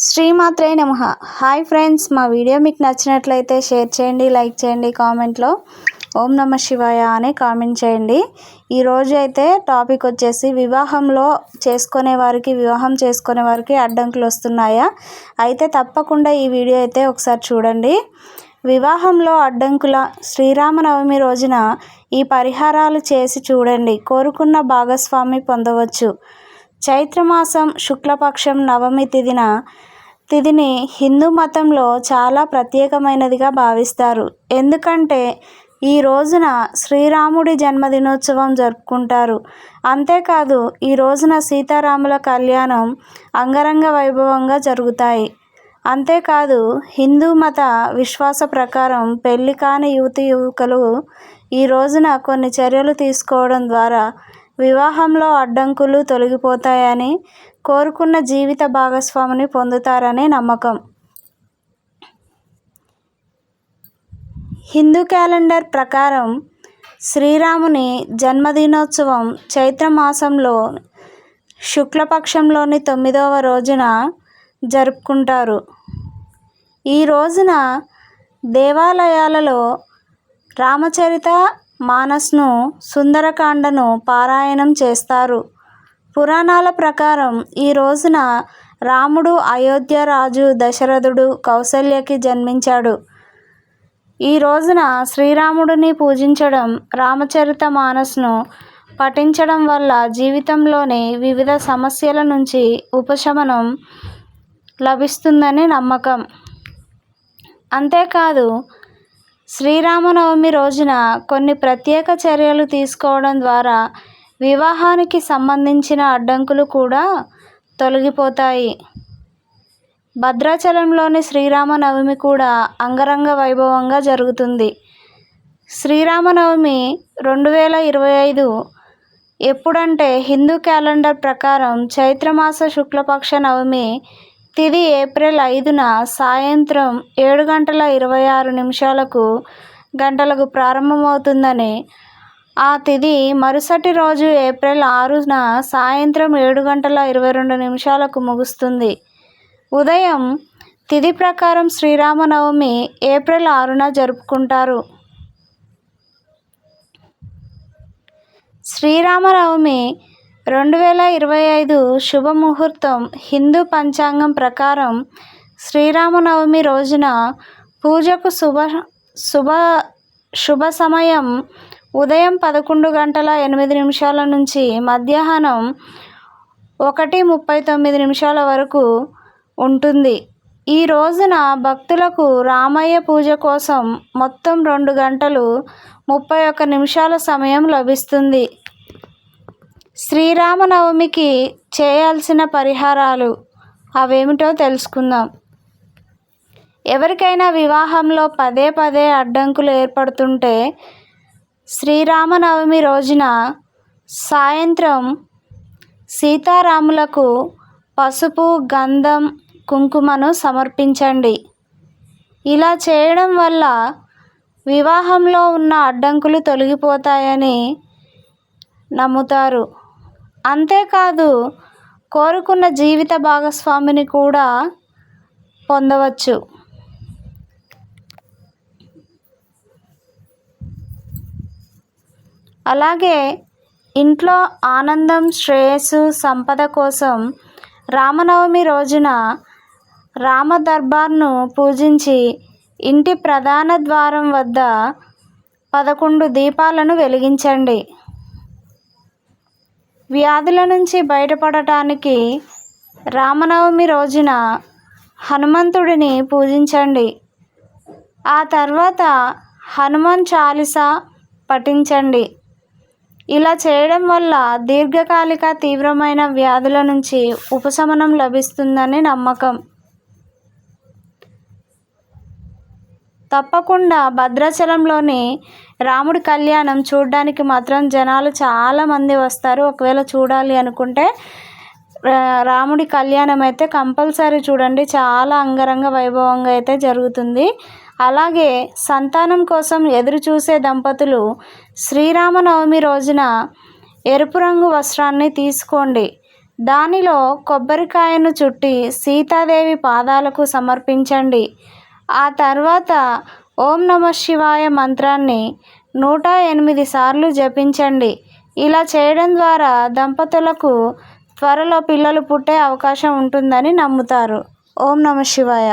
శ్రీమాత్రే నమః. Hi friends, మా వీడియో మీకు నచ్చినట్లయితే షేర్ చేయండి, లైక్ చేయండి, కామెంట్లో ఓం నమ శివాయ అని కామెంట్ చేయండి. ఈరోజు అయితే టాపిక్ వచ్చేసి వివాహం చేసుకునే వారికి అడ్డంకులు వస్తున్నాయా? అయితే తప్పకుండా ఈ వీడియో అయితే ఒకసారి చూడండి. వివాహంలో అడ్డంకుల శ్రీరామనవమి రోజున ఈ పరిహారాలు చేసి చూడండి, కోరుకున్న భాగస్వామి పొందవచ్చు. చైత్రమాసం శుక్లపక్షం నవమి తిథిని హిందూ మతంలో చాలా ప్రత్యేకమైనదిగా భావిస్తారు. ఎందుకంటే ఈ రోజున శ్రీరాముడి జన్మదినోత్సవం జరుపుకుంటారు. అంతేకాదు ఈ రోజున సీతారాముల కళ్యాణం అంగరంగ వైభవంగా జరుగుతాయి. అంతేకాదు హిందూ మత విశ్వాస ప్రకారం పెళ్లి కాని యువకులు ఈ రోజున కొన్ని చర్యలు తీసుకోవడం ద్వారా వివాహంలో అడ్డంకులు తొలగిపోతాయని, కోరుకున్న జీవిత భాగస్వామిని పొందుతారనే నమ్మకం. హిందూ క్యాలెండర్ ప్రకారం శ్రీరాముని జన్మదినోత్సవం చైత్రమాసంలో శుక్లపక్షంలోని 9వ రోజున జరుపుకుంటారు. ఈ రోజున దేవాలయాలలో రామచరిత మానస్ను, సుందరకాండను పారాయణం చేస్తారు. పురాణాల ప్రకారం ఈ రోజున రాముడు అయోధ్య రాజు దశరథుడు కౌసల్యకి జన్మించాడు. ఈ రోజున శ్రీరాముడిని పూజించడం, రామచరిత మానస్ను పఠించడం వల్ల జీవితంలోని వివిధ సమస్యల నుంచి ఉపశమనం లభిస్తుందని నమ్మకం. అంతేకాదు శ్రీరామనవమి రోజున కొన్ని ప్రత్యేక చర్యలు తీసుకోవడం ద్వారా వివాహానికి సంబంధించిన అడ్డంకులు కూడా తొలగిపోతాయి. భద్రాచలంలోని శ్రీరామనవమి కూడా అంగరంగ వైభవంగా జరుగుతుంది. శ్రీరామనవమి 2025 ఎప్పుడంటే హిందూ క్యాలెండర్ ప్రకారం చైత్రమాస శుక్లపక్ష నవమి తిథి ఏప్రిల్ 5న సాయంత్రం 7:26 గంటలకు ప్రారంభమవుతుందని, ఆ తిథి మరుసటి రోజు ఏప్రిల్ 6న సాయంత్రం 7:22 ముగుస్తుంది. ఉదయం తిథి ప్రకారం శ్రీరామనవమి ఏప్రిల్ 6న జరుపుకుంటారు. శ్రీరామనవమి 2025 శుభముహూర్తం హిందూ పంచాంగం ప్రకారం శ్రీరామనవమి రోజున పూజకు శుభ సమయం ఉదయం 11:08 నుంచి మధ్యాహ్నం 1:39 వరకు ఉంటుంది. ఈ రోజున భక్తులకు రామయ్య పూజ కోసం మొత్తం 2 గంటలు 31 నిమిషాల సమయం లభిస్తుంది. శ్రీరామనవమికి చేయాల్సిన పరిహారాలు అవేమిటో తెలుసుకుందాం. ఎవరికైనా వివాహంలో పదే అడ్డంకులు ఏర్పడుతుంటే శ్రీరామనవమి రోజున సాయంత్రం సీతారాములకు పసుపు, గంధం, కుంకుమను సమర్పించండి. ఇలా చేయడం వల్ల వివాహంలో ఉన్న అడ్డంకులు తొలగిపోతాయని నమ్ముతారు. అంతేకాదు కోరుకున్న జీవిత భాగస్వామిని కూడా పొందవచ్చు. అలాగే ఇంట్లో ఆనందం, శ్రేయస్సు, సంపద కోసం రామనవమి రోజున రామ దర్బార్ను పూజించి ఇంటి ప్రధాన ద్వారం వద్ద 11 దీపాలను వెలిగించండి. వ్యాధుల నుంచి బయటపడటానికి రామనవమి రోజున హనుమంతుడిని పూజించండి. ఆ తర్వాత హనుమాన్ చాలీసా పఠించండి. ఇలా చేయడం వల్ల దీర్ఘకాలిక తీవ్రమైన వ్యాధుల నుంచి ఉపశమనం లభిస్తుందని నమ్మకం. తప్పకుండా భద్రాచలంలోని రాముడి కళ్యాణం చూడడానికి మాత్రం జనాలు చాలామంది వస్తారు. ఒకవేళ చూడాలి అనుకుంటే రాముడి కళ్యాణం అయితే కంపల్సరీ చూడండి, చాలా అంగరంగ వైభవంగా అయితే జరుగుతుంది. అలాగే సంతానం కోసం ఎదురు చూసే దంపతులు శ్రీరామనవమి రోజున ఎరుపు రంగు వస్త్రాన్ని తీసుకోండి. దానిలో కొబ్బరికాయను చుట్టి సీతాదేవి పాదాలకు సమర్పించండి. ఆ తర్వాత ఓం నమః శివాయ మంత్రాన్ని 108 సార్లు జపించండి. ఇలా చేయడం ద్వారా దంపతులకు త్వరలో పిల్లలు పుట్టే అవకాశం ఉంటుందని నమ్ముతారు. ఓం నమః శివాయ.